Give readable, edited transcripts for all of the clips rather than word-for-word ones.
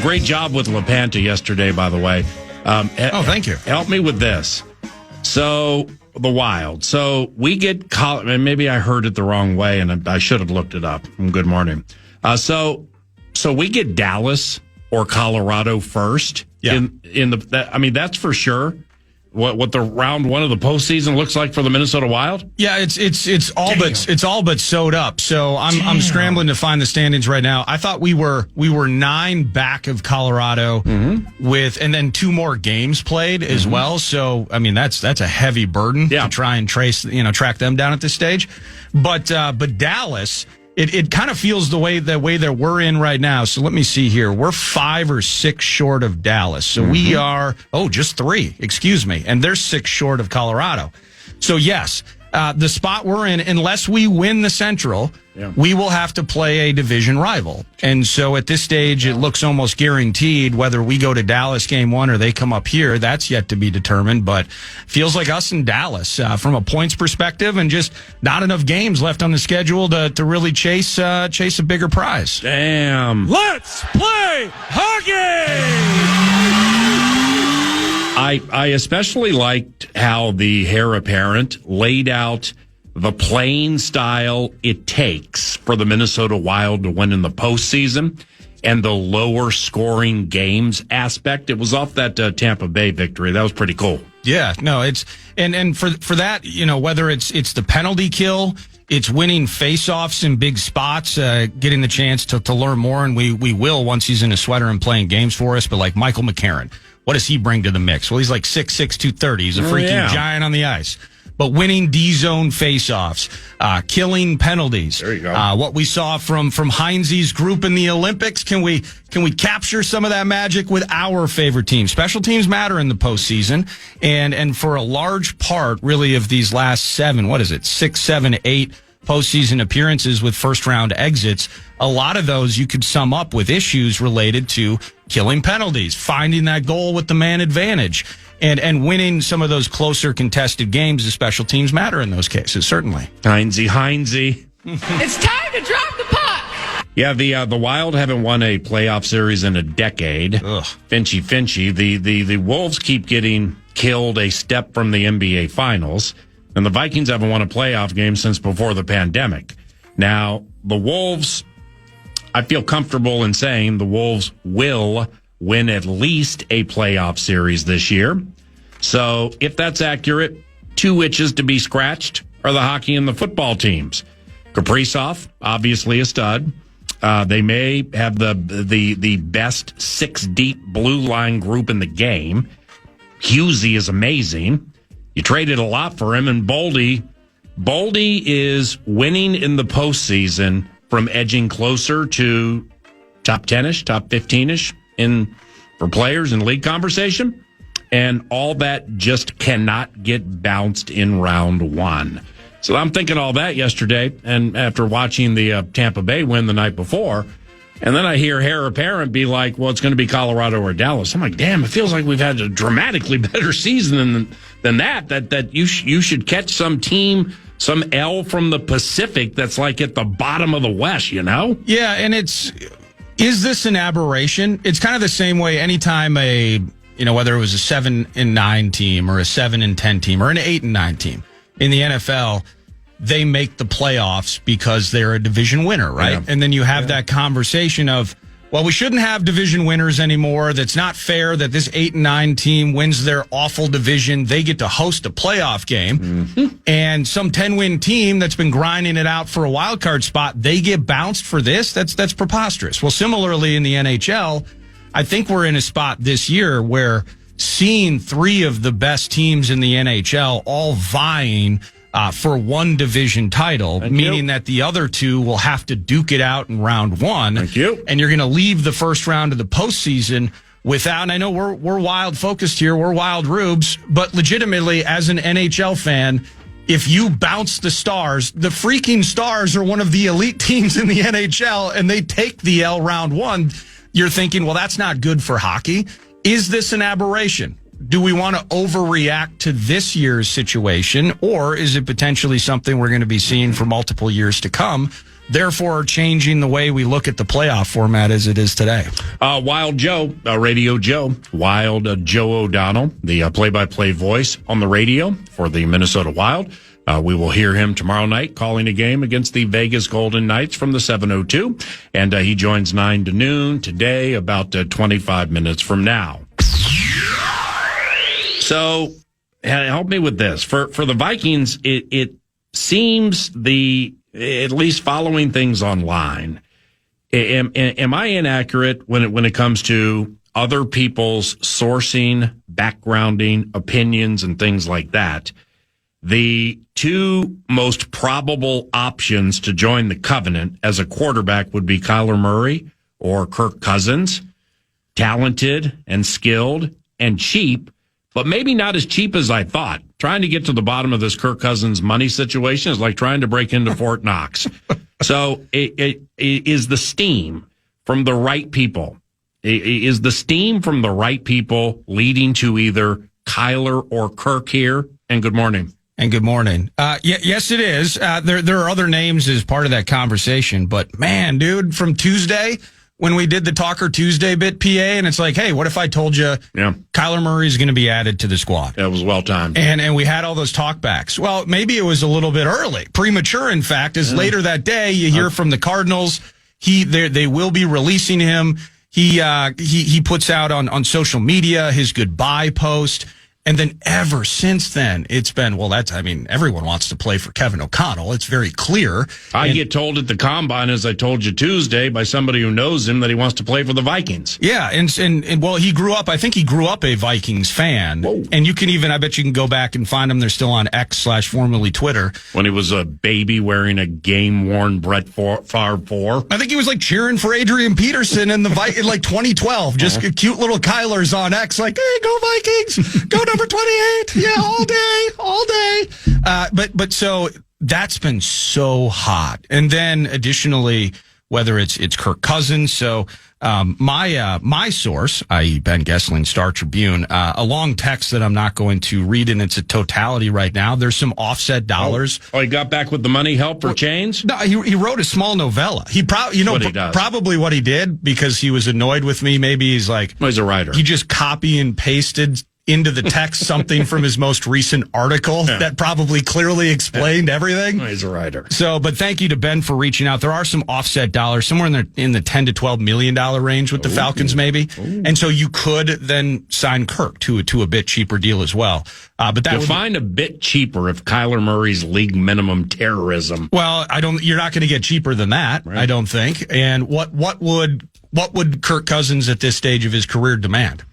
Great job with LaPanta yesterday, by the way. Thank you. Help me with this. So, the Wild. So, we get, and maybe I heard it the wrong way, and I should have looked it up. Good morning. So we get Dallas or Colorado first. Yeah. That's for sure. What the round one of the postseason looks like for the Minnesota Wild? Yeah, it's all but sewed up. So I'm scrambling to find the standings right now. I thought we were 9 back of Colorado with, and then 2 more games played as well. So I mean that's a heavy burden to try and track them down at this stage. But Dallas. It kind of feels the way that we're in right now. So let me see here. We're 5 or 6 short of Dallas. So we are, just 3, excuse me. And they're 6 short of Colorado. So yes, the spot we're in, unless we win the Central, we will have to play a division rival. And so at this stage, it looks almost guaranteed whether we go to Dallas game 1 or they come up here. That's yet to be determined, but feels like us and Dallas from a points perspective, and just not enough games left on the schedule to really chase a bigger prize. Damn. Let's play hockey! I especially liked how the heir apparent laid out the playing style it takes for the Minnesota Wild to win in the postseason and the lower scoring games aspect. It was off that Tampa Bay victory. That was pretty cool. Yeah, no, it's and for that, whether it's the penalty kill, it's winning face-offs in big spots, getting the chance to learn more, and we will once he's in a sweater and playing games for us. But like Michael McCarron, what does he bring to the mix? Well, he's like 6'6", 230. He's a freaking giant on the ice. But winning D-zone faceoffs, killing penalties. There you go. What we saw from Heinze's group in the Olympics, can we capture some of that magic with our favorite team? Special teams matter in the postseason, and for a large part, really, of these last 6, 7, 8 postseason appearances with first round exits, a lot of those you could sum up with issues related to killing penalties, finding that goal with the man advantage. And winning some of those closer contested games, the special teams matter in those cases, certainly. Heinze. It's time to drop the puck! Yeah, the Wild haven't won a playoff series in a decade. Ugh. Finchy. The Wolves keep getting killed a step from the NBA Finals, and the Vikings haven't won a playoff game since before the pandemic. Now, the Wolves, I feel comfortable in saying the Wolves will win at least a playoff series this year. So if that's accurate, 2 itches to be scratched are the hockey and the football teams. Kaprizov, obviously a stud. They may have the best 6-deep blue line group in the game. Husey is amazing. You traded a lot for him, and Boldy is winning in the postseason from edging closer to top 10-ish, top 15-ish for players in league conversation, and all that just cannot get bounced in round 1. So I'm thinking all that yesterday, and after watching the Tampa Bay win the night before, and then I hear heir apparent be like, well, it's going to be Colorado or Dallas. I'm like, damn, it feels like we've had a dramatically better season than that you should catch some team, some L from the Pacific that's like at the bottom of the West, Yeah, and is this an aberration? It's kind of the same way anytime whether it was a 7-9 team or a 7-10 team or an 8-9 team in the NFL, they make the playoffs because they're a division winner, right? Yeah. And then you have that conversation of, well, we shouldn't have division winners anymore. That's not fair that this 8-9 team wins their awful division. They get to host a playoff game. Mm-hmm. And some 10-win team that's been grinding it out for a wild card spot, they get bounced for this? That's preposterous. Well, similarly in the NHL, I think we're in a spot this year where seeing 3 of the best teams in the NHL all vying for one division title, meaning that the other 2 will have to duke it out in round 1. Thank you. And you're going to leave the first round of the postseason without, and I know we're wild focused here, we're wild rubes, but legitimately as an NHL fan, if you bounce the Stars, the freaking Stars are one of the elite teams in the NHL, and they take the L round 1, you're thinking, well, that's not good for hockey. Is this an aberration? Do we want to overreact to this year's situation, or is it potentially something we're going to be seeing for multiple years to come? therefore changing the way we look at the playoff format as it is today. Wild Joe, Radio Joe, Wild Joe O'Donnell, the play-by-play voice on the radio for the Minnesota Wild. We will hear him tomorrow night calling a game against the Vegas Golden Knights from the 702. And he joins 9 to noon today, about 25 minutes from now. So help me with this. For the Vikings, it seems at least following things online, am I inaccurate when it comes to other people's sourcing, backgrounding, opinions, and things like that? The two most probable options to join the Covenant as a quarterback would be Kyler Murray or Kirk Cousins. Talented and skilled and cheap, but maybe not as cheap as I thought. Trying to get to the bottom of this Kirk Cousins money situation is like trying to break into Fort Knox. So it is the steam from the right people. Is the steam from the right people leading to either Kyler or Kirk here? And good morning. And good morning. Yes, it is. There are other names as part of that conversation, but man, dude, from Tuesday when we did the Talker Tuesday bit, PA, and it's like, hey, what if I told you Kyler Murray is going to be added to the squad? That was well timed. And we had all those talkbacks. Well, maybe it was a little bit early, premature. In fact, as later that day you hear from the Cardinals, they will be releasing him. He puts out on social media his goodbye post. And then ever since then, it's been, everyone wants to play for Kevin O'Connell. It's very clear. I get told at the Combine, as I told you Tuesday, by somebody who knows him that he wants to play for the Vikings. Yeah, and he grew up a Vikings fan. Whoa. And I bet you can go back and find them. They're still on X/formerly Twitter. When he was a baby wearing a game-worn Brett Favre 4. I think he was like cheering for Adrian Peterson in in like 2012. Just cute little Kyler's on X, like, hey, go Vikings, go number 28. Yeah, all day. But so that's been so hot. And then additionally, whether it's Kirk Cousins. So, my source, i.e. Ben Gessling, Star Tribune, a long text that I'm not going to read in its totality right now. There's some offset dollars. Oh, he got back with the money help for change? No, he wrote a small novella. Probably what he did because he was annoyed with me. Maybe he's like, he's a writer. He just copy and pasted into the text something from his most recent article that probably clearly explained everything. He's a writer. So, but thank you to Ben for reaching out. There are some offset dollars somewhere in the $10 to $12 million range with the Falcons, maybe. Ooh. And so you could then sign Kirk to a bit cheaper deal as well. But that would find a bit cheaper if Kyler Murray's league minimum terrorism. Well, you're not going to get cheaper than that, right. I don't think. And what would Kirk Cousins at this stage of his career demand?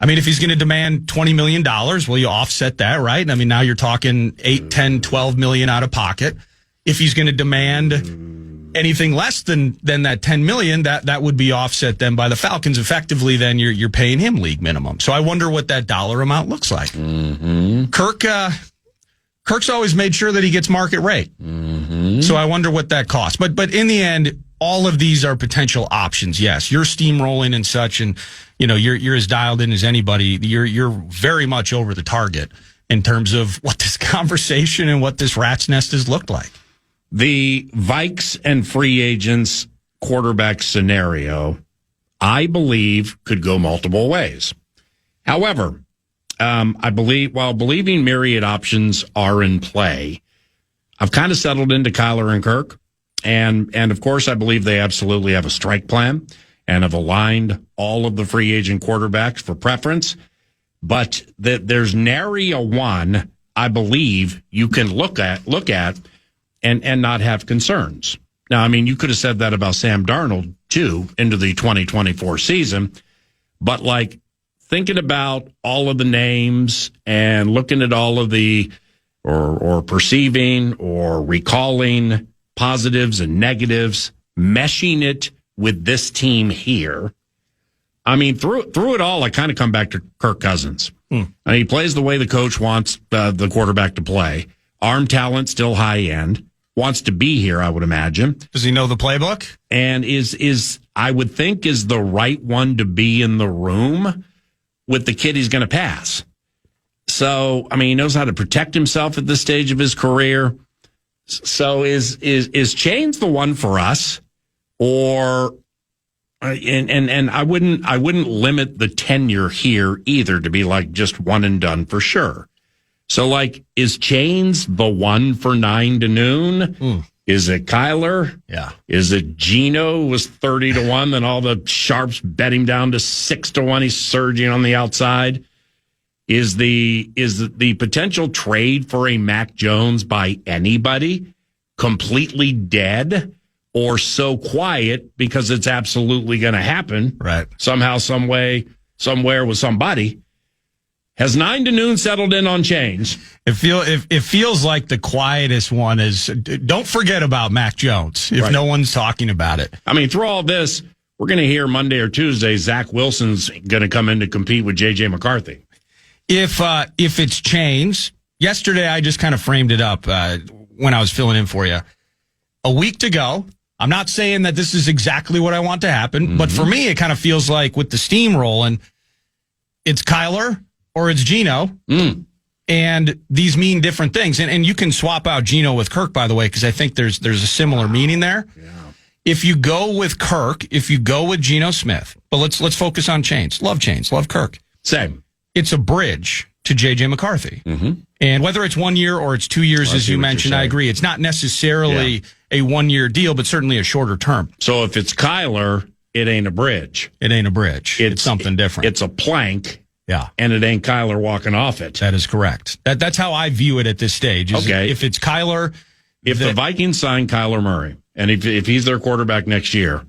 I mean, if he's going to demand $20 million, well, you offset that, right? I mean, now you're talking 8, 10, 12 million out of pocket. If he's going to demand anything less than that 10 million, that would be offset then by the Falcons. Effectively, then you're paying him league minimum. So I wonder what that dollar amount looks like. Mm-hmm. Kirk's always made sure that he gets market rate. Mm-hmm. So I wonder what that costs. But in the end, all of these are potential options. Yes, you're steamrolling and such, and you're as dialed in as anybody. You're very much over the target in terms of what this conversation and what this rat's nest has looked like. The Vikes and free agents quarterback scenario, I believe, could go multiple ways. However, I believe, while believing myriad options are in play, I've kind of settled into Kyler and Kirk. And of course, I believe they absolutely have a strike plan and have aligned all of the free agent quarterbacks for preference. But there's nary a one, I believe, you can look at and not have concerns. Now, I mean, you could have said that about Sam Darnold, too, into the 2024 season. But, like, thinking about all of the names and looking at all of the or perceiving or recalling positives and negatives, meshing it with this team here. I mean, through it all, I kind of come back to Kirk Cousins. He plays the way the coach wants the quarterback to play. Arm talent still high end. Wants to be here, I would imagine. Does he know the playbook? And is I would think is the right one to be in the room with the kid he's going to pass. So, I mean, he knows how to protect himself at this stage of his career. So is Chains the one for us, or and I wouldn't limit the tenure here either to be like just one and done for sure. So like, is Chains the one for 9 to noon? Is it Kyler? Yeah. Is it Gino, who was 30 to 1, then all the sharps bet him down to 6 to 1? He's surging on the outside. Is the potential trade for a Mac Jones by anybody completely dead or so quiet because it's absolutely going to happen? Right. Somehow, some way, somewhere with somebody. Has 9 to noon settled in on Chains? It feels like the quietest one is, don't forget about Mac Jones if no one's talking about it. I mean, through all this, we're going to hear Monday or Tuesday Zach Wilson's going to come in to compete with J.J. McCarthy. If it's Chains, yesterday I just kind of framed it up when I was filling in for you. A week to go. I'm not saying that this is exactly what I want to happen, but for me, it kind of feels like with the steam rolling, it's Kyler or it's Gino, and these mean different things. And you can swap out Gino with Kirk, by the way, because I think there's a similar meaning there. Yeah. If you go with Kirk, if you go with Geno Smith, but let's focus on Chains. Love Chains, love Kirk. Same. It's a bridge to J.J. McCarthy. And whether it's 1 year or it's 2 years, as you mentioned, I agree. It's not necessarily a 1 year deal, but certainly a shorter term. So if it's Kyler, it ain't a bridge. It ain't a bridge. It's something different. It's a plank. Yeah. And it ain't Kyler walking off it. That is correct. That's how I view it at this stage. Okay. If it's Kyler. If the Vikings sign Kyler Murray, and if he's their quarterback next year,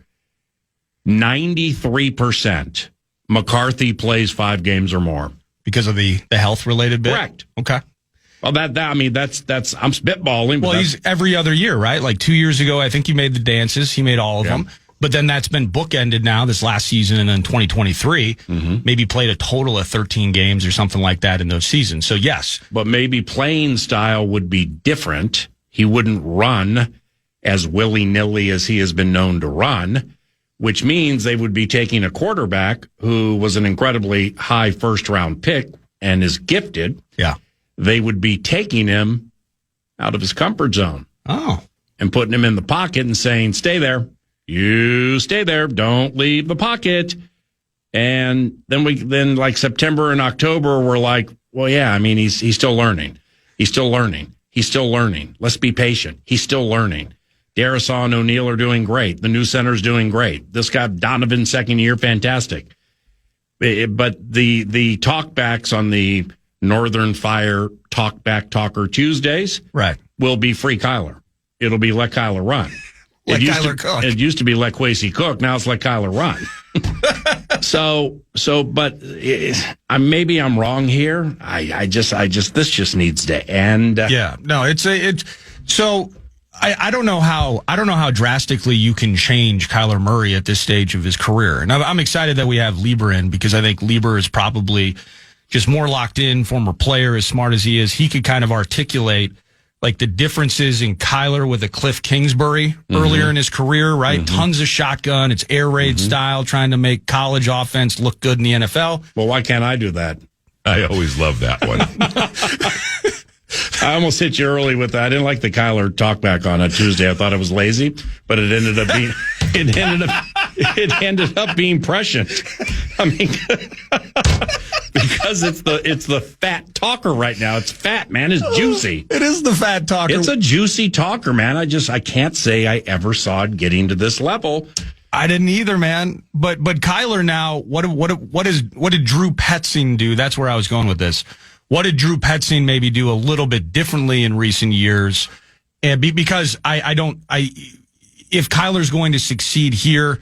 93% McCarthy plays 5 games or more. Because of the health related bit? Correct. Okay. Well, that's I'm spitballing. Well, he's every other year, right? Like 2 years ago, I think he made the dances. He made all of them. But then that's been bookended now this last season and in 2023. Maybe played a total of 13 games or something like that in those seasons. So, yes. But maybe playing style would be different. He wouldn't run as willy-nilly as he has been known to run, which means they would be taking a quarterback who was an incredibly high first-round pick and is gifted. Yeah. They would be taking him out of his comfort zone. Oh. And putting him in the pocket and saying, stay there. You stay there. Don't leave the pocket. And then like September and October, we're like, well, yeah, I mean, he's still learning. He's still learning. He's still learning. Let's be patient. He's still learning. Darisaw and O'Neal are doing great. The new center's doing great. This guy, Donovan, second year, fantastic. But the talkbacks on the Northern Fire Talker Tuesdays will be free Kyler. It'll be let Kyler run. Let Kyler cook. It used to be let Kwesi cook. Now it's let Kyler run. But maybe I'm wrong here. I just this just needs to end. Yeah, no, so I don't know how drastically you can change Kyler Murray at this stage of his career. And I'm excited that we have Lieber in because I think Lieber is probably just more locked in, former player, as smart as he is. He could kind of articulate like the differences in Kyler with a Cliff Kingsbury earlier in his career, right? Tons of shotgun. It's air raid style, trying to make college offense look good in the NFL. Well, why can't I do that? I always love that one. I almost hit you early with that. I didn't like the Kyler talkback on a Tuesday. I thought it was lazy, but it ended up being prescient. I mean, because it's the fat talker right now. It's fat, man. It's juicy. It is the fat talker. It's a juicy talker, man. I can't say I ever saw it getting to this level. I didn't either, man. But Kyler now, what did Drew Petzing do? That's where I was going with this. What did Drew Petzing maybe do a little bit differently in recent years? And because if Kyler's going to succeed here,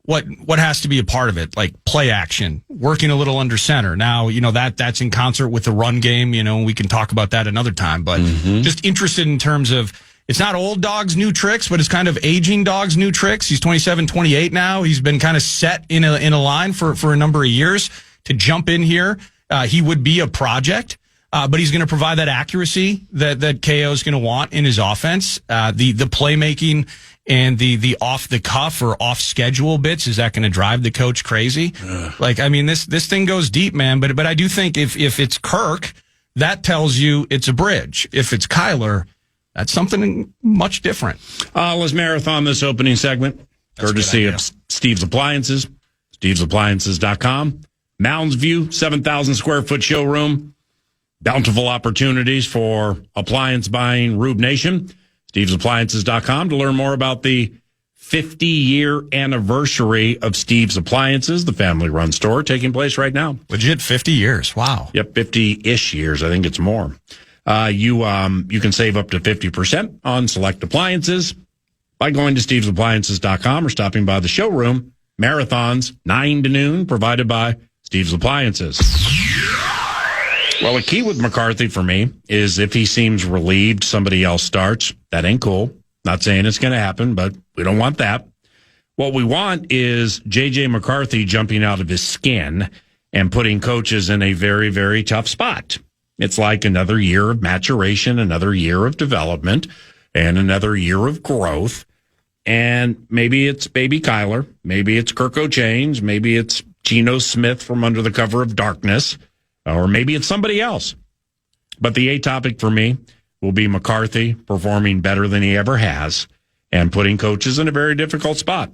what has to be a part of it? Like play action, working a little under center. Now, that's in concert with the run game. We can talk about that another time, but just interested in terms of, it's not old dog's new tricks, but it's kind of aging dog's new tricks. He's 27, 28 now. He's been kind of set in a line for a number of years to jump in here. He would be a project, but he's going to provide that accuracy that KO is going to want in his offense. The playmaking and the off the cuff or off schedule bits, is that going to drive the coach crazy? Like, I mean, this thing goes deep, man. But I do think if it's Kirk, that tells you it's a bridge. If it's Kyler, That's something much different. Let's marathon this opening segment, courtesy of Steve's Appliances, stevesappliances.com. Mounds View, 7,000 square foot showroom. Bountiful opportunities for appliance buying, Rube Nation. stevesappliances.com to learn more about the 50-year anniversary of Steve's Appliances, the family-run store, taking place right now. Legit 50 years. Wow. Yep, 50-ish years. I think it's more. You can save up to 50% on select appliances by going to stevesappliances.com or stopping by the showroom. Marathons, 9 to noon, provided by Steve's Appliances. Well, a key with McCarthy for me is if he seems relieved, somebody else starts. That ain't cool. Not saying it's going to happen, but we don't want that. What we want is J.J. McCarthy jumping out of his skin and putting coaches in a very, very tough spot. It's like another year of maturation, another year of development, and another year of growth. And maybe it's baby Kyler. Maybe it's Kirk O'Chains. Maybe it's Geno Smith from Under the Cover of Darkness. Or maybe it's somebody else. But the A topic for me will be McCarthy performing better than he ever has and putting coaches in a very difficult spot.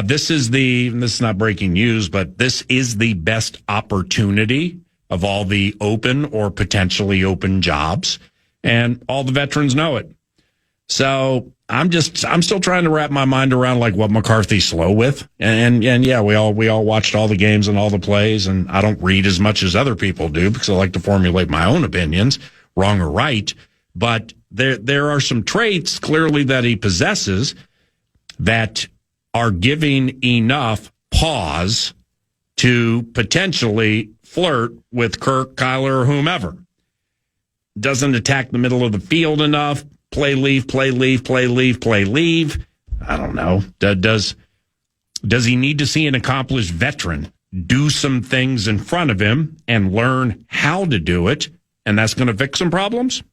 This is not breaking news, but this is the best opportunity of all the open or potentially open jobs. And all the veterans know it. So I'm still trying to wrap my mind around like what McCarthy's slow with. And yeah, we all watched all the games and all the plays, and I don't read as much as other people do because I like to formulate my own opinions, wrong or right. But there are some traits clearly that he possesses that are giving enough pause to potentially flirt with Kirk, Kyler, or whomever. Doesn't attack the middle of the field enough. Play, leave, play, leave, play, leave, play, leave. I don't know. Does he need to see an accomplished veteran do some things in front of him and learn how to do it? And that's going to fix some problems?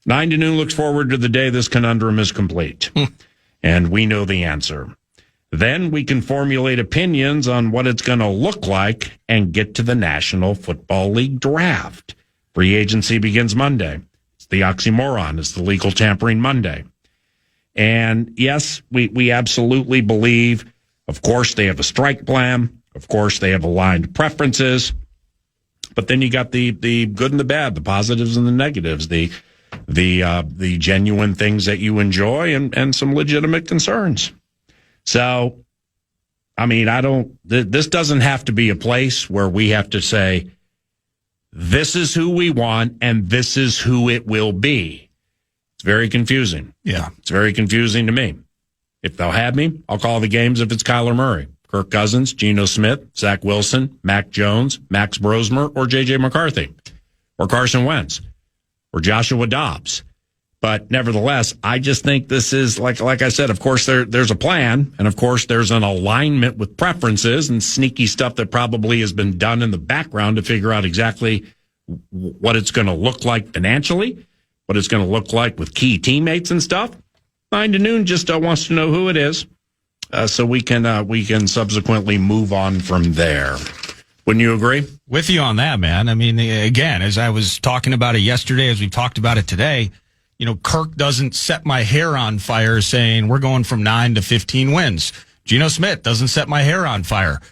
9 to noon looks forward to the day this conundrum is complete. And we know the answer. Then we can formulate opinions on what it's going to look like and get to the National Football League draft. Free agency begins Monday. It's the oxymoron. It's the legal tampering Monday. And yes, we absolutely believe, of course, they have a strike plan. Of course, they have aligned preferences. But then you got the good and the bad, the positives and the negatives, the genuine things that you enjoy and some legitimate concerns. So, I mean, this doesn't have to be a place where we have to say, this is who we want and this is who it will be. It's very confusing. Yeah. It's very confusing to me. If they'll have me, I'll call the games if it's Kyler Murray, Kirk Cousins, Geno Smith, Zach Wilson, Mac Jones, Max Brosmer, or J.J. McCarthy, or Carson Wentz, or Joshua Dobbs. But nevertheless, I just think this is, like I said, of course, there's a plan, and of course, there's an alignment with preferences and sneaky stuff that probably has been done in the background to figure out exactly what it's going to look like financially, what it's going to look like with key teammates and stuff. 9 to noon just wants to know who it is, so we can subsequently move on from there. Wouldn't you agree? With you on that, man. I mean, again, as I was talking about it yesterday, as we've talked about it today, you know, Kirk doesn't set my hair on fire saying we're going from 9 to 15 wins. Geno Smith doesn't set my hair on fire.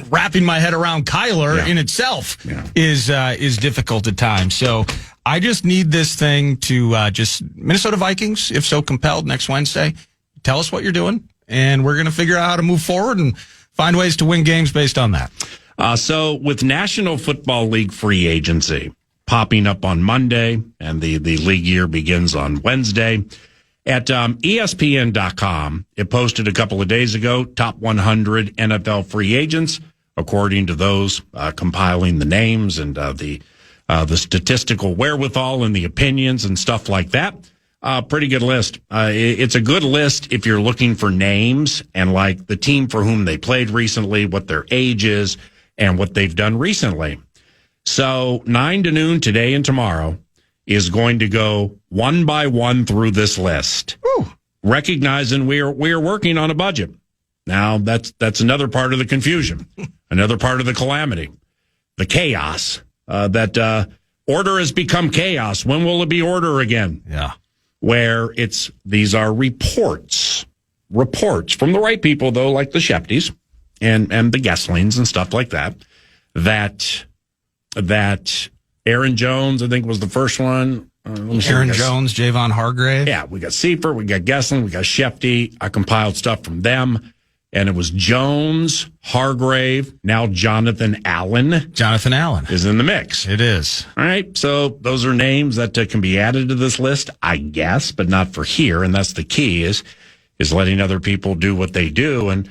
Wrapping my head around Kyler in itself is difficult at times. So I just need this thing to just Minnesota Vikings, if so compelled, next Wednesday. Tell us what you're doing, and we're going to figure out how to move forward and find ways to win games based on that. So with National Football League free agency popping up on Monday, and the league year begins on Wednesday. At ESPN.com, it posted a couple of days ago, top 100 NFL free agents, according to those compiling the names and the statistical wherewithal and the opinions and stuff like that. Pretty good list. It's a good list if you're looking for names and like the team for whom they played recently, what their age is, and what they've done recently. So 9 to noon today and tomorrow is going to go one by one through this list, recognizing we are working on a budget. Now that's another part of the confusion, another part of the calamity, the chaos that order has become chaos. When will it be order again? Yeah. Where these are reports from the right people, though, like the Shepties and the Gesslings and stuff like that, that Aaron Jones, I think, was the first one. Aaron Jones, Javon Hargrave. Yeah, we got Seifert, we got Gessling, we got Shefty. I compiled stuff from them, and it was Jones, Hargrave, now Jonathan Allen. Jonathan Allen is in the mix. It is. All right, so those are names that can be added to this list, I guess, but not for here, and that's the key is letting other people do what they do and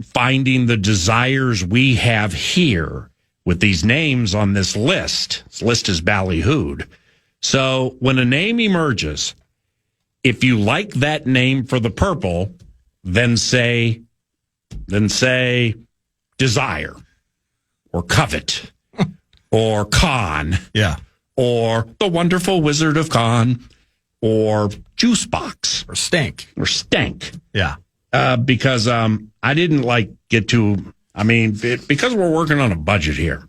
finding the desires we have here with these names on this list. This list is ballyhooed. So when a name emerges, if you like that name for the purple, then say desire or covet or con. Yeah. Or the wonderful Wizard of Con or juice box or stank. Yeah. Because I didn't get to, because we're working on a budget here.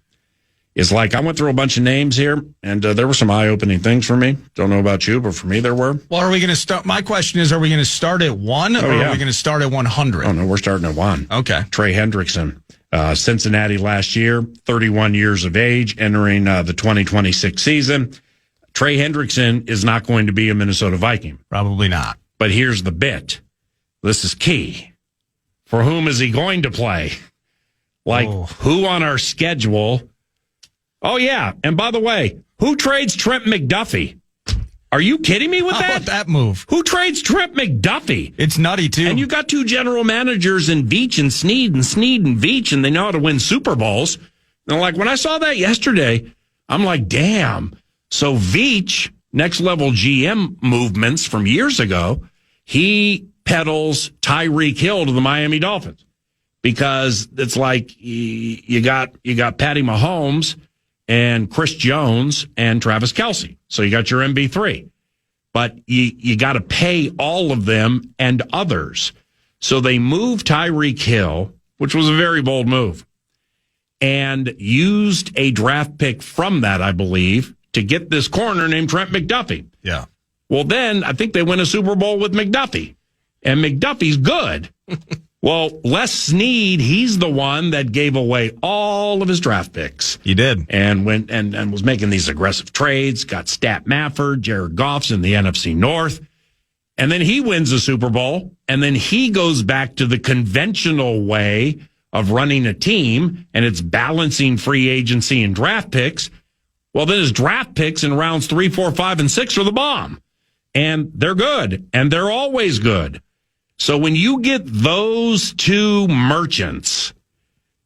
It's like I went through a bunch of names here, and there were some eye-opening things for me. Don't know about you, but for me there were. Well, are we going to start? My question is, are we going to start at 1 or are we going to start at 100? Oh, no, we're starting at 1. Okay. Trey Hendrickson, Cincinnati last year, 31 years of age, entering the 2026 season. Trey Hendrickson is not going to be a Minnesota Viking. Probably not. But here's the bit. This is key. For whom is he going to play? Who on our schedule? Oh, yeah. And by the way, who trades Trent McDuffie? Are you kidding me with that? How about that move? Who trades Trent McDuffie? It's nutty, too. And you got two general managers in Veach and Snead and Veach, and they know how to win Super Bowls. And when I saw that yesterday, I'm like, damn. So Veach, next level GM movements from years ago, he peddles Tyreek Hill to the Miami Dolphins because it's like you got Patty Mahomes and Chris Jones and Travis Kelce. So you got your MB3. But you got to pay all of them and others. So they moved Tyreek Hill, which was a very bold move, and used a draft pick from that, I believe, to get this corner named Trent McDuffie. Yeah. Well, then I think they win a Super Bowl with McDuffie. And McDuffie's good. Well, Les Snead, he's the one that gave away all of his draft picks. He did. And went and was making these aggressive trades, got Stat Mafford, Jared Goff's in the NFC North. And then he wins the Super Bowl. And then he goes back to the conventional way of running a team, and it's balancing free agency and draft picks. Well, then his draft picks in rounds 3, 4, 5, and 6 are the bomb. And they're good. And they're always good. So when you get those two merchants,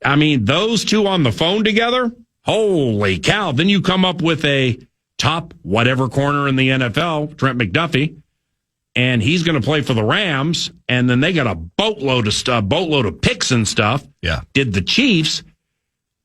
those two on the phone together, holy cow. Then you come up with a top whatever corner in the NFL, Trent McDuffie, and he's going to play for the Rams. And then they got a boatload of picks and stuff. Yeah. Did the Chiefs.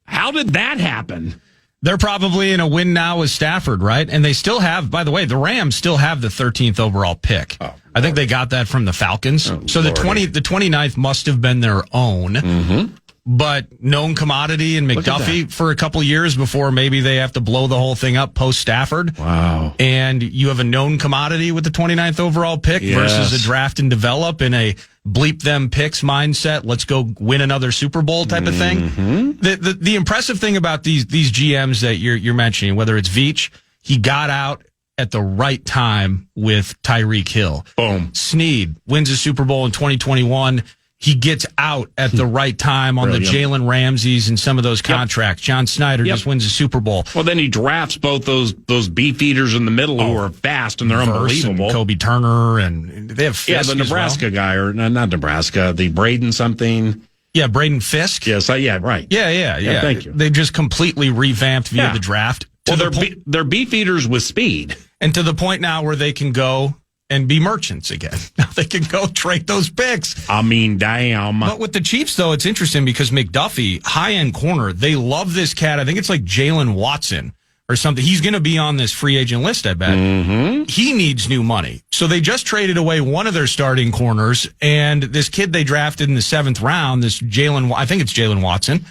How did that happen? They're probably in a win now with Stafford, right? And they still have, by the way, the Rams still have the 13th overall pick. Oh, I think they got that from the Falcons. Oh, so the 29th must have been their own. Mm-hmm. But known commodity in McDuffie for a couple years before maybe they have to blow the whole thing up post Stafford. Wow. And you have a known commodity with the 29th overall pick versus a draft and develop in a bleep them picks mindset. Let's go win another Super Bowl type of thing. The impressive thing about these GMs that you're mentioning, whether it's Veach, he got out at the right time with Tyreek Hill. Boom. Snead wins a Super Bowl in 2021. He gets out at the right time on the Jalen Ramseys and some of those contracts. John Snyder just wins a Super Bowl. Well, then he drafts both those beef eaters in the middle who are fast and they're unbelievable. And Kobe Turner, and they have Fisk. Yeah, the Nebraska guy, or not Nebraska, the Braden something. Yeah, Braden Fisk. Yes, right. Yeah. Thank you. They just completely revamped via the draft. Well, they're beef eaters with speed. And to the point now where they can go and be merchants again. Now they can go trade those picks. Damn. But with the Chiefs, though, it's interesting because McDuffie, high-end corner, they love this cat. I think it's like Jalen Watson or something. He's going to be on this free agent list, I bet. Mm-hmm. He needs new money. So they just traded away one of their starting corners, and this kid they drafted in the 7th round, I think it's Jalen Watson,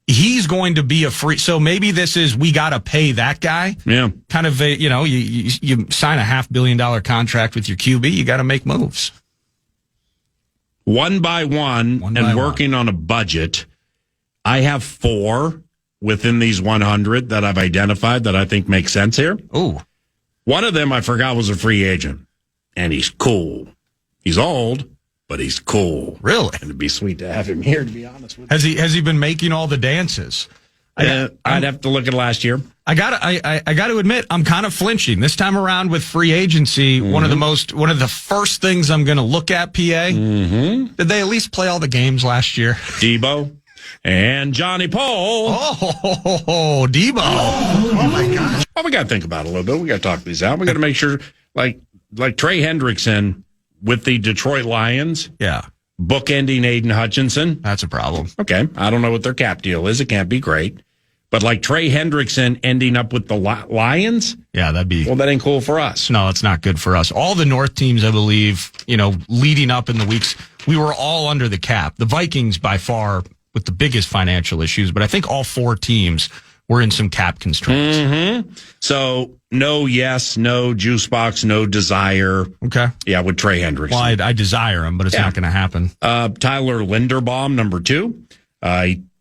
he's going to be a free. So maybe this is, we got to pay that guy. Yeah. Kind of a, you sign a $500 million contract with your QB, you got to make moves. One by one, working on a budget. I have 4 within these 100 that I've identified that I think make sense here. Ooh. One of them I forgot was a free agent, and he's cool. He's old, but he's cool. Really? And it'd be sweet to have him here, to be honest with you. Has he been making all the dances? I'd have to look at last year. I gotta admit, I'm kind of flinching this time around with free agency. One of the first things I'm going to look at. PA. Did they at least play all the games last year? Debo and Johnny Poll. Oh, Debo! Oh my gosh! Well, we got to think about it a little bit. We got to talk these out. We got to make sure, like Trey Hendrickson with the Detroit Lions. Yeah. Bookending Aiden Hutchinson. That's a problem. Okay. I don't know what their cap deal is. It can't be great. But like Trey Hendrickson ending up with the Lions? Yeah, well, that ain't cool for us. No, it's not good for us. All the North teams, I believe, leading up in the weeks, we were all under the cap. The Vikings, by far, with the biggest financial issues, but I think all 4 teams were in some cap constraints. Mm-hmm. So, no yes, no juice box, no desire. Okay. Yeah, with Trey Hendrickson. Well, I desire him, but it's not going to happen. Tyler Linderbaum, number 2.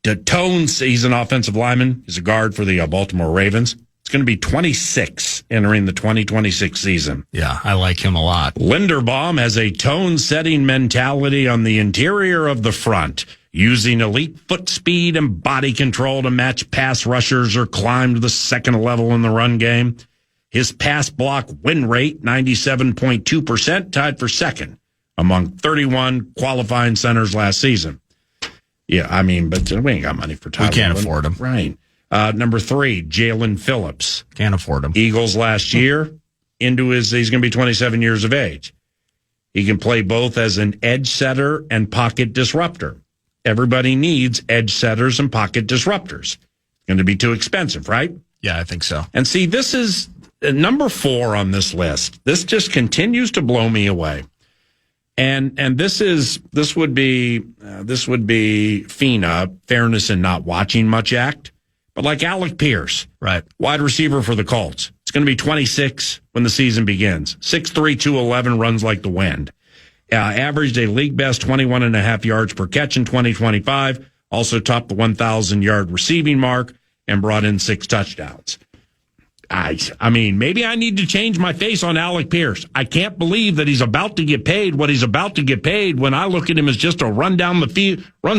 He's an offensive lineman. He's a guard for the Baltimore Ravens. It's going to be 26 entering the 2026 season. Yeah, I like him a lot. Linderbaum has a tone-setting mentality on the interior of the front, using elite foot speed and body control to match pass rushers or climb to the second level in the run game. His pass block win rate, 97.2%, tied for second among 31 qualifying centers last season. Yeah, I mean, but we ain't got money for Tyler. We can't afford him. Right. Number 3, Jalen Phillips. Can't afford him. Eagles last year, he's going to be 27 years of age. He can play both as an edge setter and pocket disruptor. Everybody needs edge setters and pocket disruptors. Going to be too expensive, right? Yeah, I think so. And see, this is number 4 on this list. This just continues to blow me away. And this would be FINA, fairness in not watching much act. But like Alec Pierce, right, wide receiver for the Colts. It's going to be 26 when the season begins. 6'3", 211, runs like the wind. Averaged a league best 21.5 yards per catch in 2025. Also topped the 1,000-yard receiving mark and brought in 6 touchdowns. I mean, maybe I need to change my face on Alec Pierce. I can't believe that he's about to get paid what he's about to get paid when I look at him as just a run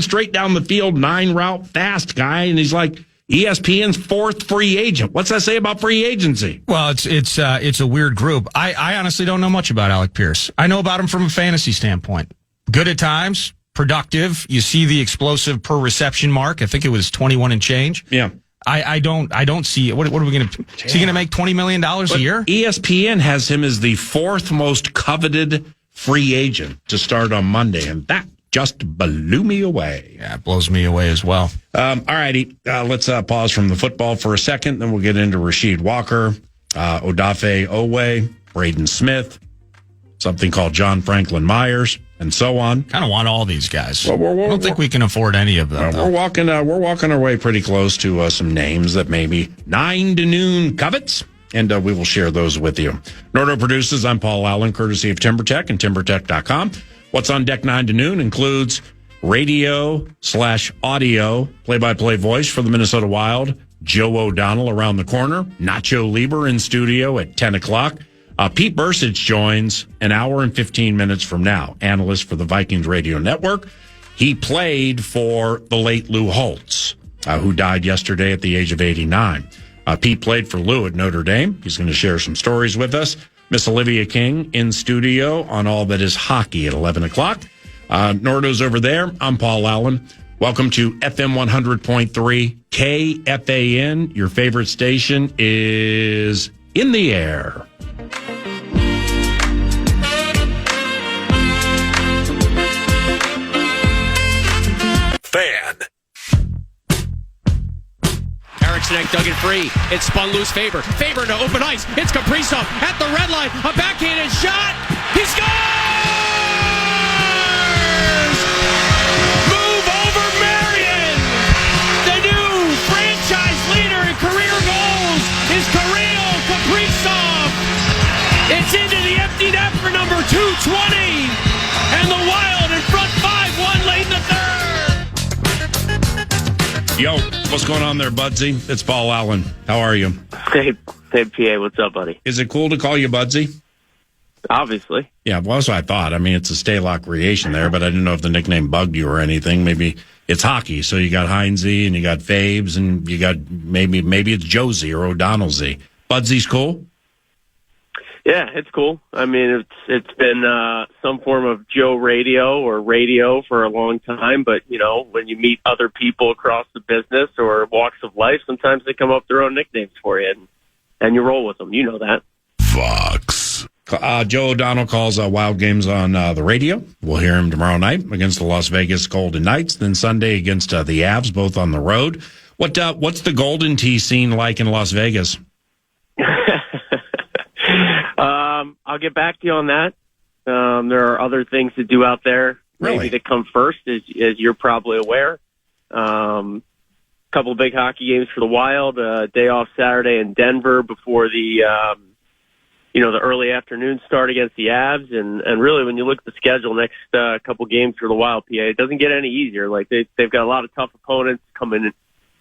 straight down the field, 9-route fast guy, and he's like ESPN's 4th free agent. What's that say about free agency? Well, it's a weird group. I honestly don't know much about Alec Pierce. I know about him from a fantasy standpoint. Good at times, productive. You see the explosive per reception mark. I think it was 21 and change. Yeah. I don't see it. What are we going to? Is he going to make $20 million a year? ESPN has him as the 4th most coveted free agent to start on Monday, and that just blew me away. Yeah, it blows me away as well. All righty, let's pause from the football for a second, then we'll get into Rasheed Walker, Odafe Owe, Braden Smith, something called John Franklin Myers, and so on. Kind of want all these guys. Well, I don't think we can afford any of them. We're walking our way pretty close to some names that maybe 9 to noon covets, and we will share those with you. Nordo produces. I'm Paul Allen, courtesy of TimberTech and TimberTech.com. What's on deck 9 to noon includes radio/audio play-by-play voice for the Minnesota Wild, Joe O'Donnell around the corner, Nacho Lieber in studio at 10 o'clock. Pete Bursich joins an hour and 15 minutes from now, analyst for the Vikings Radio Network. He played for the late Lou Holtz, who died yesterday at the age of 89. Pete played for Lou at Notre Dame. He's going to share some stories with us. Miss Olivia King in studio on all that is hockey at 11 o'clock. Nordo's over there. I'm Paul Allen. Welcome to FM 100.3 KFAN. Your favorite station is in the air. Fan. Eriksson dug it free. It spun loose. Faber to open ice. It's Kaprizov at the red line. A backhanded shot. He scores! Move over Marion! The new Yo, what's going on there, Budsy? It's Paul Allen. How are you? Hey, PA, what's up, buddy? Is it cool to call you Budsy? Obviously. Yeah, well, that's what I thought. I mean, it's a Staylock creation there, but I didn't know if the nickname bugged you or anything. Maybe it's hockey, so you got Heinze and you got Fabes and you got maybe it's Josie or O'Donnell Z. Budsy's cool? Yeah, it's cool. I mean, it's been some form of Joe Radio or radio for a long time, but, you know, when you meet other people across the business or walks of life, sometimes they come up with their own nicknames for you, and you roll with them. You know that. Fox. Joe O'Donnell calls Wild Games on the radio. We'll hear him tomorrow night against the Las Vegas Golden Knights, then Sunday against the Avs, both on the road. What's the Golden Tee scene like in Las Vegas? I'll get back to you on that. There are other things to do out there, Really? maybe that come first, as you're probably aware. Couple of big hockey games for the Wild, day off Saturday in Denver before the early afternoon start against the Avs. And really, when you look at the schedule, next couple games for the Wild, PA, it doesn't get any easier. Like, they've got a lot of tough opponents coming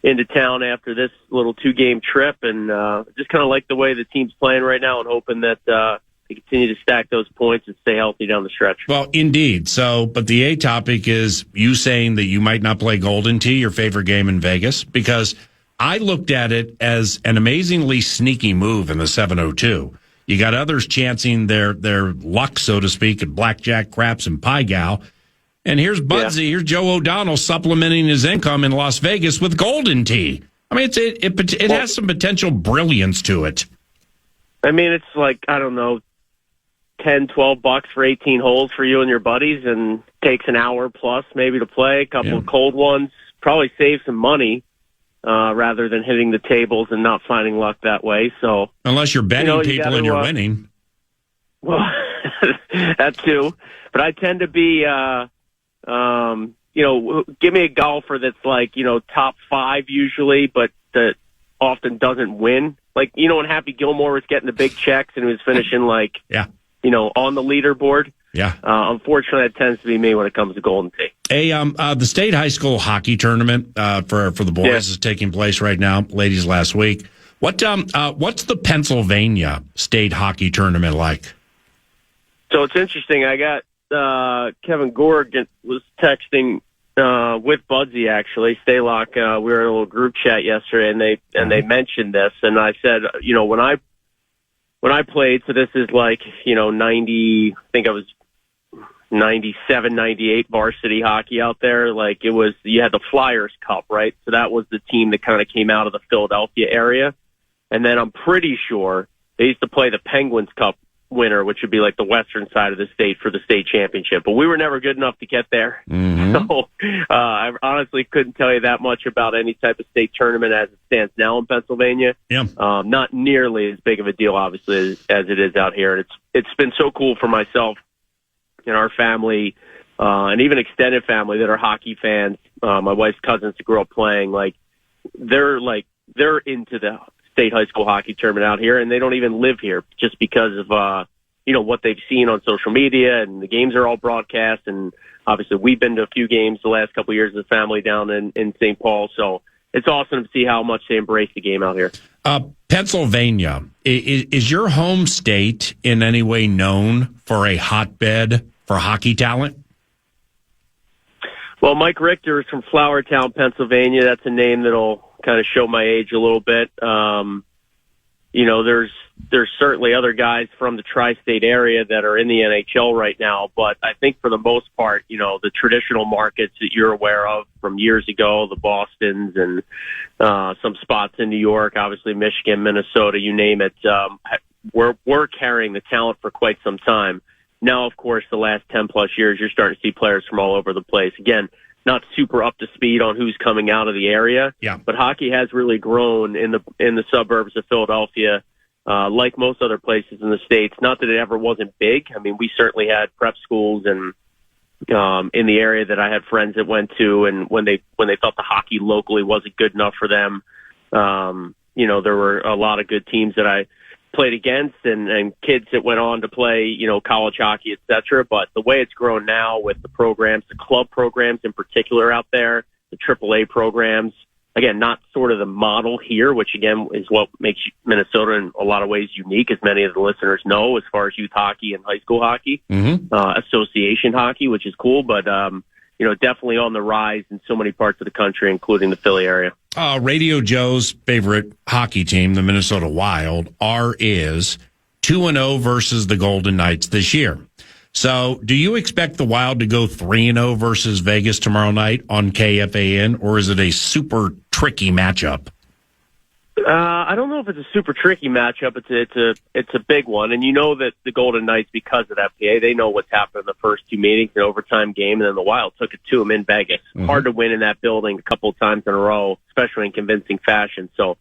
into town after this little 2-game trip, and just kind of like the way the team's playing right now and hoping that they continue to stack those points and stay healthy down the stretch. Well, indeed. So, but the A topic is you saying that you might not play Golden Tee, your favorite game in Vegas, because I looked at it as an amazingly sneaky move in the 702. You got others chancing their luck, so to speak, at blackjack, craps, and pie gal. And here's Budsy, here's Joe O'Donnell supplementing his income in Las Vegas with Golden Tee. I mean, it has some potential brilliance to it. I mean, it's like, I don't know, $10-12 for 18 holes for you and your buddies, and takes an hour plus maybe to play, a couple of cold ones, probably save some money rather than hitting the tables and not finding luck that way. So unless you're betting people and you're winning. Well, that too. But I tend to be, give me a golfer that's like, top 5 usually, but that often doesn't win. Like, when Happy Gilmore was getting the big checks and he was finishing on the leaderboard. Yeah. Unfortunately, that tends to be me when it comes to Golden Tee. Hey, the state high school hockey tournament for the boys is taking place right now. Ladies last week. What's the Pennsylvania state hockey tournament like? So it's interesting. I got Kevin Gorg was texting with Budsy, actually. Staylock, we were in a little group chat yesterday, and they mentioned this, and I said, when I played, so this is like 90, I think I was 97, 98 varsity hockey out there. Like, you had the Flyers Cup, right? So that was the team that kind of came out of the Philadelphia area, and then I'm pretty sure they used to play the Penguins Cup winner, which would be like the western side of the state for the state championship. But we were never good enough to get there. Mm-hmm. So I honestly couldn't tell you that much about any type of state tournament as it stands now in Pennsylvania. Yeah. Not nearly as big of a deal, obviously, as it is out here. And it's been so cool for myself and our family, and even extended family that are hockey fans. My wife's cousins that grew up playing, they're into the state high school hockey tournament out here, and they don't even live here just because of what they've seen on social media, and the games are all broadcast. And obviously we've been to a few games the last couple of years as a family down in St. Paul, so it's awesome to see how much they embrace the game out here. Pennsylvania, is your home state in any way known for a hotbed for hockey talent? Well, Mike Richter is from Flowertown, Pennsylvania. That's a name that'll kind of show my age a little bit. There's certainly other guys from the tri-state area that are in the NHL right now, but I think for the most part, the traditional markets that you're aware of from years ago, the Bostons and some spots in New York, obviously Michigan, Minnesota, you name it, we're carrying the talent for quite some time. Now, of course, the last 10 plus years, you're starting to see players from all over the place. Again, not super up to speed on who's coming out of the area. Yeah. But hockey has really grown in the suburbs of Philadelphia, like most other places in the States. Not that it ever wasn't big. I mean, we certainly had prep schools and in the area that I had friends that went to, and when they felt the hockey locally wasn't good enough for them, there were a lot of good teams that I played against and kids that went on to play, college hockey, et cetera. But the way it's grown now with the programs, the club programs in particular out there, the AAA programs, again, not sort of the model here, which again is what makes Minnesota in a lot of ways unique, as many of the listeners know, as far as youth hockey and high school hockey, association hockey, which is cool, but definitely on the rise in so many parts of the country, including the Philly area. Radio Joe's favorite hockey team, the Minnesota Wild, is 2-0 versus the Golden Knights this year. So do you expect the Wild to go 3-0 versus Vegas tomorrow night on KFAN, or is it a super tricky matchup? I don't know if it's a super tricky matchup. It's a big one, and you know that the Golden Knights, because of that PA, they know what's happened in the first two meetings, an overtime game, and then the Wild took it to them in Vegas. Hard to win in that building a couple of times in a row, especially in convincing fashion. So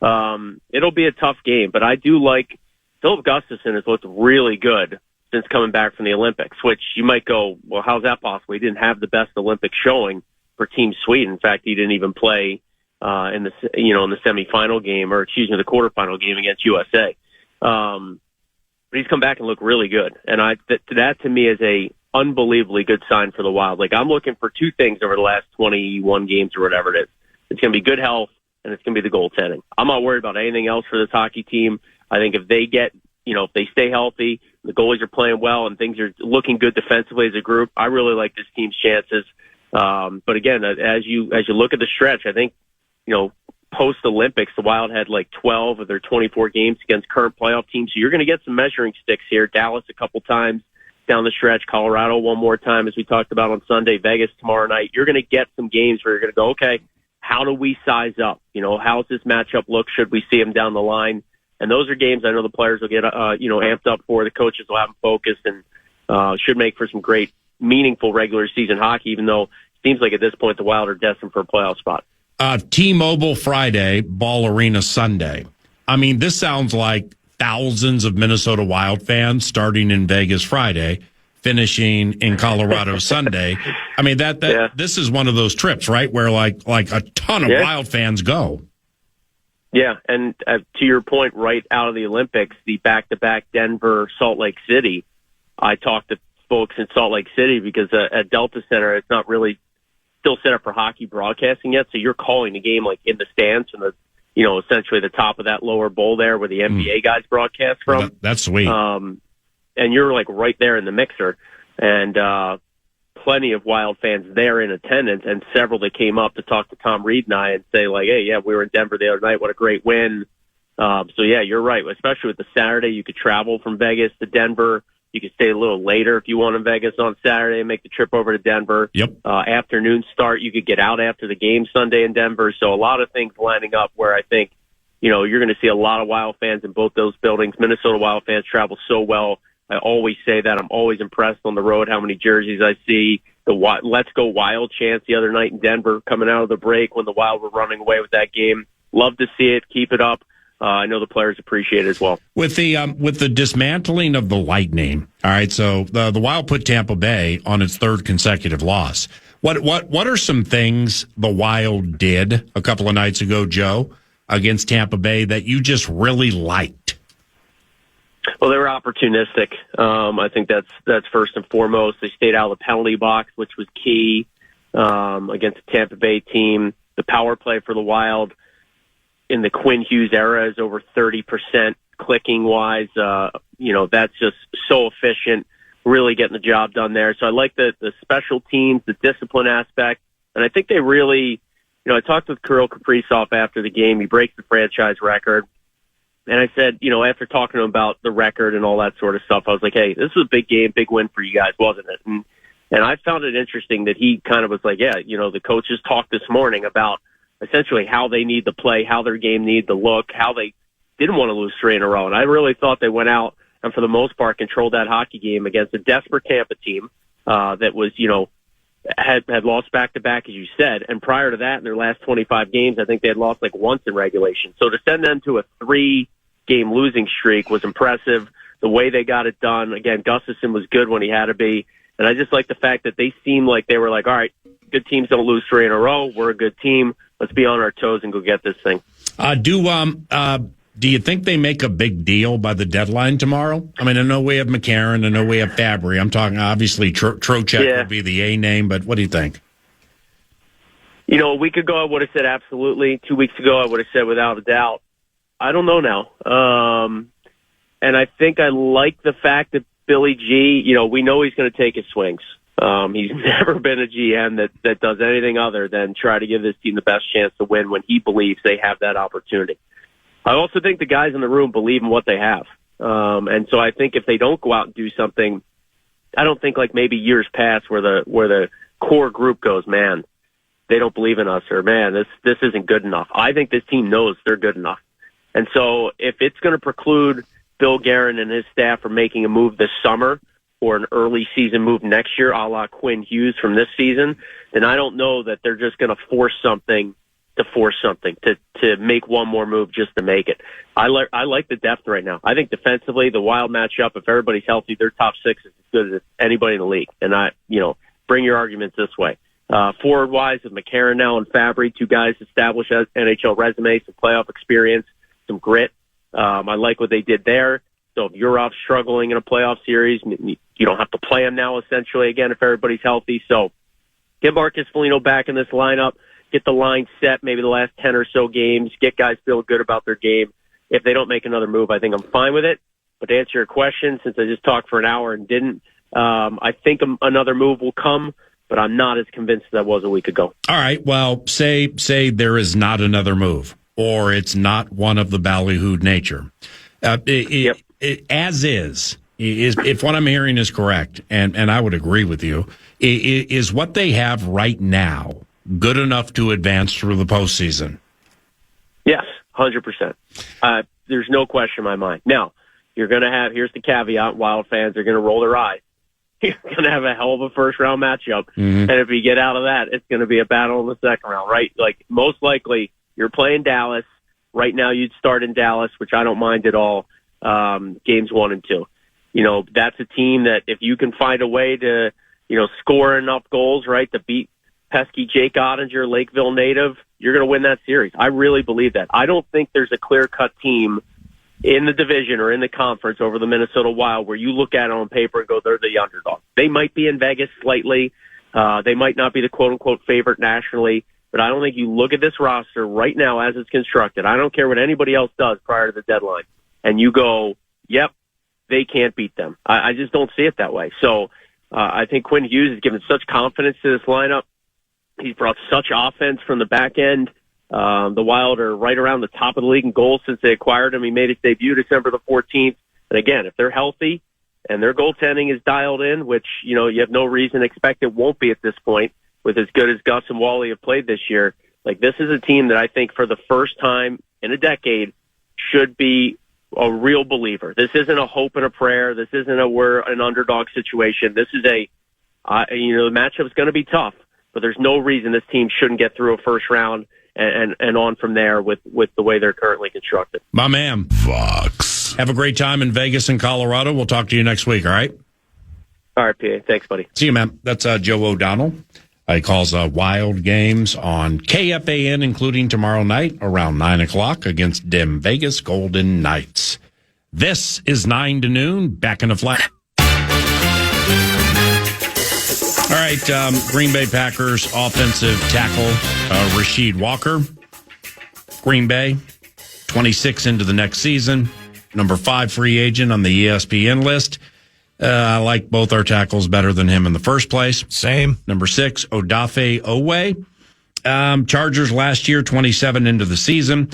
it'll be a tough game, but I do like Philip Gustafsson has looked really good since coming back from the Olympics, which you might go, well, how's that possible? He didn't have the best Olympic showing for Team Sweden. In fact, he didn't even play in the semifinal game, or the quarterfinal game against USA. But he's come back and looked really good, and that to me is a unbelievably good sign for the Wild. Like, I'm looking for two things over the last 21 games or whatever it is. It's going to be good health, and it's going to be the goaltending. I'm not worried about anything else for this hockey team. I think if they stay healthy, the goalies are playing well, and things are looking good defensively as a group, I really like this team's chances. But again, as you look at the stretch, I think, post Olympics, the Wild had like 12 of their 24 games against current playoff teams. So you're going to get some measuring sticks here. Dallas a couple times down the stretch, Colorado one more time, as we talked about on Sunday, Vegas tomorrow night. You're going to get some games where you're going to go, okay, how do we size up? How's this matchup look? Should we see them down the line? And those are games I know the players will get, amped up for. The coaches will have them focused, and should make for some great, meaningful regular season hockey, even though it seems like at this point the Wild are destined for a playoff spot. T-Mobile Friday, Ball Arena Sunday. I mean, this sounds like thousands of Minnesota Wild fans starting in Vegas Friday, finishing in Colorado Sunday. I mean, this is one of those trips, right, where like a ton of Wild fans go. Yeah, and to your point, right out of the Olympics, the back-to-back Denver, Salt Lake City, I talked to folks in Salt Lake City because at Delta Center, it's not really still set up for hockey broadcasting yet, so you're calling the game like in the stands from essentially the top of that lower bowl there where the NBA guys broadcast from. That's sweet. And you're like right there in the mixer, and plenty of Wild fans there in attendance, and several that came up to talk to Tom Reed and I and say like, hey, yeah, we were in Denver the other night. What a great win. So yeah, you're right. Especially with the Saturday, you could travel from Vegas to Denver. You could stay a little later if you want in Vegas on Saturday and make the trip over to Denver. Yep. Afternoon start, you could get out after the game Sunday in Denver. So a lot of things lining up where I think, you're going to see a lot of Wild fans in both those buildings. Minnesota Wild fans travel so well. I always say that. I'm always impressed on the road how many jerseys I see. The Let's Go Wild chants the other night in Denver coming out of the break when the Wild were running away with that game. Love to see it. Keep it up. I know the players appreciate it as well. With the dismantling of the Lightning, all right. So the Wild put Tampa Bay on its third consecutive loss. What are some things the Wild did a couple of nights ago, Joe, against Tampa Bay that you just really liked? Well, they were opportunistic. I think that's first and foremost. They stayed out of the penalty box, which was key against the Tampa Bay team. The power play for the Wild in the Quinn Hughes era is over 30% clicking wise. That's just so efficient, really getting the job done there. So I like the special teams, the discipline aspect. And I think they really, I talked with Kirill Kaprizov after the game. He breaks the franchise record. And I said, after talking to him about the record and all that sort of stuff, I was like, hey, this was a big game, big win for you guys, wasn't it? And I found it interesting that he kind of was like, yeah, the coaches talked this morning about essentially how they need to play, how their game need to look, how they didn't want to lose 3 in a row. And I really thought they went out and for the most part controlled that hockey game against a desperate Tampa team that was, had lost back-to-back, as you said. And prior to that, in their last 25 games, I think they had lost like once in regulation. So to send them to a 3-game losing streak was impressive. The way they got it done, again, Gustafsson was good when he had to be. And I just like the fact that they seemed like they were like, all right, good teams don't lose 3 in a row. We're a good team. Let's be on our toes and go get this thing. Do you think they make a big deal by the deadline tomorrow? I mean, I know we have McCarron. I know we have Fabry. I'm talking, obviously, Trocheck would be the A name, but what do you think? A week ago I would have said absolutely. 2 weeks ago I would have said without a doubt. I don't know now. And I think I like the fact that Billy G, we know he's going to take his swings. He's never been a GM that does anything other than try to give this team the best chance to win when he believes they have that opportunity. I also think the guys in the room believe in what they have. And so I think if they don't go out and do something, I don't think like maybe years past where the core group goes, man, they don't believe in us, or man, this isn't good enough. I think this team knows they're good enough. And so if it's going to preclude Bill Guerin and his staff from making a move this summer or an early season move next year, a la Quinn Hughes from this season, then I don't know that they're just going to force something, to make one more move just to make it. I like the depth right now. I think defensively, the Wild matchup, if everybody's healthy, their top six is as good as anybody in the league. And bring your arguments this way. Forward-wise, with McCarron now and Fabry, two guys established as NHL resumes, some playoff experience, some grit. I like what they did there. So if you're off struggling in a playoff series, you don't have to play him now, essentially, again, if everybody's healthy. So get Marcus Foligno back in this lineup, get the line set maybe the last 10 or so games, get guys feeling good about their game. If they don't make another move, I think I'm fine with it. But to answer your question, since I just talked for an hour and didn't, I think another move will come, but I'm not as convinced as I was a week ago. All right. Well, say there is not another move, or it's not one of the ballyhooed nature. Yep. As is, if what I'm hearing is correct, and I would agree with you, is what they have right now good enough to advance through the postseason? Yes, 100%. There's no question in my mind. Now, you're going to have, here's the caveat, Wild fans are going to roll their eyes. You're going to have a hell of a first-round matchup, and if you get out of that, it's going to be a battle in the second round, right? Like, most likely, you're playing Dallas. Right now, you'd start in Dallas, which I don't mind at all, games 1 and 2. That's a team that if you can find a way to, score enough goals, right, to beat pesky Jake Ottinger, Lakeville native, you're going to win that series. I really believe that. I don't think there's a clear-cut team in the division or in the conference over the Minnesota Wild where you look at it on paper and go, they're the underdog. They might be in Vegas slightly. They might not be the quote-unquote favorite nationally, but I don't think you look at this roster right now as it's constructed. I don't care what anybody else does prior to the deadline. And you go, yep, they can't beat them. I just don't see it that way. So I think Quinn Hughes has given such confidence to this lineup. He's brought such offense from the back end. The Wild are right around the top of the league in goals since they acquired him. He made his debut December the 14th. And again, if they're healthy and their goaltending is dialed in, which, you have no reason to expect it won't be at this point with as good as Gus and Wally have played this year, like this is a team that I think for the first time in a decade should be a real believer. This isn't a hope and a prayer. This isn't we're an underdog situation. This is the matchup's going to be tough, but there's no reason this team shouldn't get through a first round and on from there with the way they're currently constructed. My man. Fox. Have a great time in Vegas and Colorado. We'll talk to you next week, all right? All right, PA. Thanks, buddy. See you, man. That's Joe O'Donnell. He calls Wild games on KFAN, including tomorrow night around 9 o'clock against Dem Vegas Golden Knights. This is 9 to noon, back in the flat. All right, Green Bay Packers offensive tackle Rasheed Walker. Green Bay, 26 into the next season, number 5 free agent on the ESPN list. I like both our tackles better than him in the first place. Same. Number 6, Odafe Owe. Chargers last year, 27 into the season.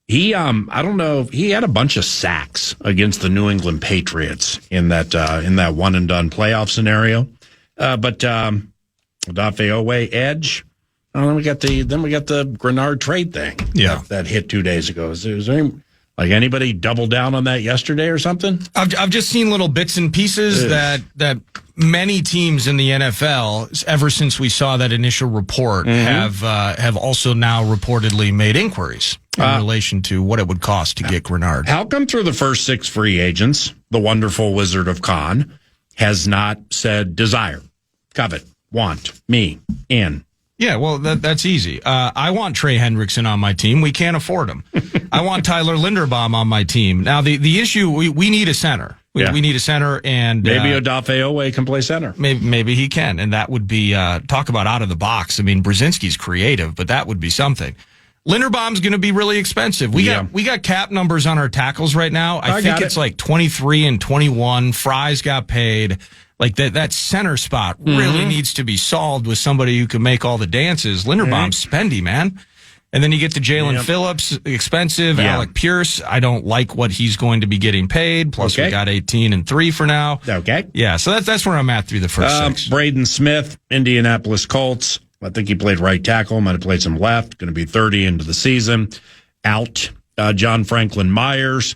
He, I don't know, he had a bunch of sacks against the New England Patriots in that one and done playoff scenario. But Odafe Owe edge. Then we got the Grenard trade thing. Yeah, that hit 2 days ago. Is there anybody double down on that yesterday or something? I've just seen little bits and pieces that many teams in the NFL, ever since we saw that initial report, have also now reportedly made inquiries in relation to what it would cost to get Grenard. How come through the first 6 free agents, the wonderful Wizard of Khan has not said desire, covet, want, me, in? Yeah, well, that's easy. I want Trey Hendrickson on my team. We can't afford him. I want Tyler Linderbaum on my team. Now, the issue, we need a center. We need a center, and maybe Odafe Owe can play center. Maybe he can, and that would be talk about out of the box. I mean, Brzezinski's creative, but that would be something. Linderbaum's going to be really expensive. We got cap numbers on our tackles right now. I think it's like 23 and 21. Fry's got paid. Like that center spot really needs to be solved with somebody who can make all the dances. Linderbaum's spendy, man. And then you get to Jalen Phillips, expensive. Alec Pierce, I don't like what he's going to be getting paid. Plus, we got 18 and 3 for now. Okay. Yeah, so that's where I'm at through the first 6. Braden Smith, Indianapolis Colts. I think he played right tackle, might have played some left. Going to be 30 into the season. Out. John Franklin Myers,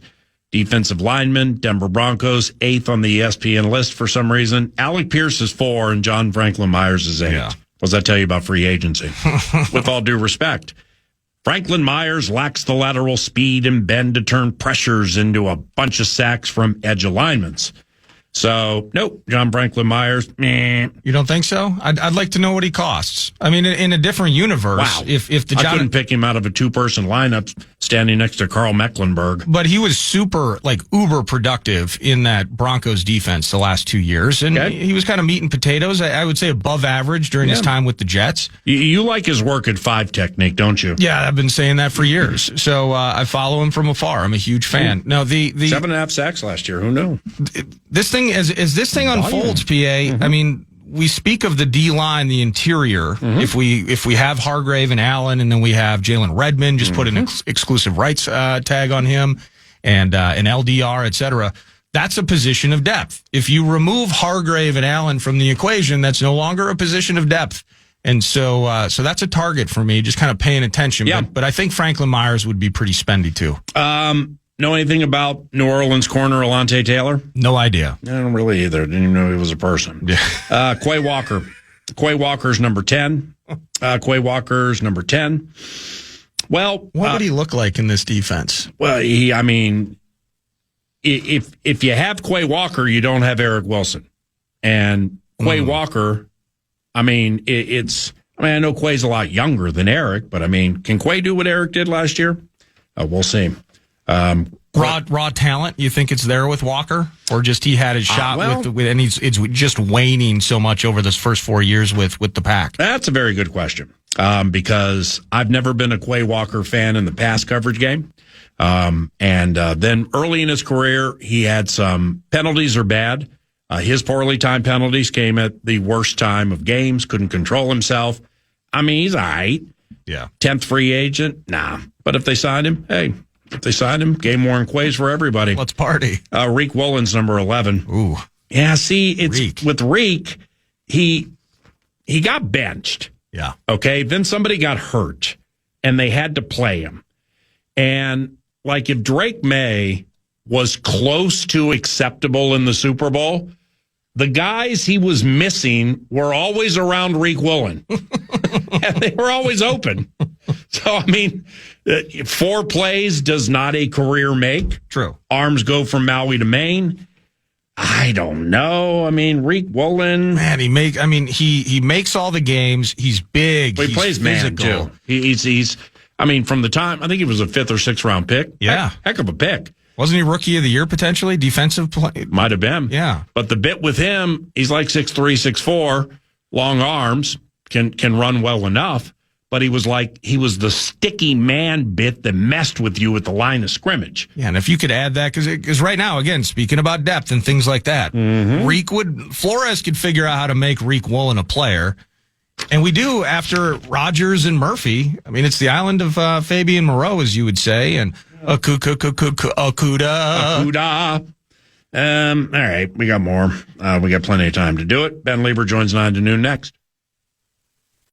defensive lineman, Denver Broncos, 8th on the ESPN list for some reason. Alec Pierce is 4, and John Franklin Myers is 8. Yeah. What does that tell you about free agency? With all due respect. Franklin Myers lacks the lateral speed and bend to turn pressures into a bunch of sacks from edge alignments. So, nope, John Franklin Myers, meh. You don't think so? I'd like to know what he costs. I mean, in a different universe, Wow. if the I couldn't pick him out of a 2-person lineup standing next to Carl Mecklenburg. But he was uber productive in that Broncos defense the last 2 years, and he was kind of meat and potatoes. I would say above average during his time with the Jets. You like his work at 5 technique, don't you? Yeah, I've been saying that for years. So I follow him from afar. I'm a huge fan. Now the 7.5 sacks last year. Who knew? This thing as this thing unfolds, PA. I mean, we speak of the D line, the interior. If we have Hargrave and Allen, and then we have Jalen Redmond, just put an exclusive rights tag on him, and an LDR, etc. That's a position of depth. If you remove Hargrave and Allen from the equation, that's no longer a position of depth. And so that's a target for me, just kind of paying attention. Yeah. But I think Franklin Myers would be pretty spendy too. Know anything about New Orleans corner Alontae Taylor? No idea. I don't really either. Didn't even know he was a person. Quay Walker. Quay Walker's number 10. Quay Walker's number 10. Well, what would he look like in this defense? Well, if you have Quay Walker, you don't have Eric Wilson. And Quay Walker, I know Quay's a lot younger than Eric, but can Quay do what Eric did last year? We'll see. Raw talent, you think it's there with Walker, or just he had his shot and it's just waning so much over this first 4 years with the Pack? That's a very good question, because I've never been a Quay Walker fan in the pass coverage game, and then early in his career he had some penalties are bad. His poorly timed penalties came at the worst time of games. Couldn't control himself. He's all right. Yeah, 10th free agent, nah. But if they signed him, hey. If they signed him, game worn Quays for everybody. Let's party. Reek Woolen's number 11. Ooh. Yeah, see, it's Reek. With Reek, he got benched. Yeah. Okay, then somebody got hurt, and they had to play him. And, if Drake May was close to acceptable in the Super Bowl, the guys he was missing were always around Reek Woolen. And they were always open. So, 4 plays does not a career make. True. Arms go from Maui to Maine. I don't know. Reek Woolen. Man, he makes all the games. He's big. But he plays physical. Man, too. He's from the time, I think he was a 5th or 6th round pick. Yeah. Heck of a pick. Wasn't he rookie of the year potentially? Defensive play? Might have been. Yeah. But the bit with him, he's like 6'3", 6'4", long arms, can run well enough. But he was the sticky man bit that messed with you at the line of scrimmage. Yeah, and if you could add that, because right now, again, speaking about depth and things like that, Flores could figure out how to make Reek Woolen a player. And we do after Rodgers and Murphy. It's the island of Fabian Moreau, as you would say, and Akuda. All right, we got more. We got plenty of time to do it. Ben Lieber joins 9 to noon next.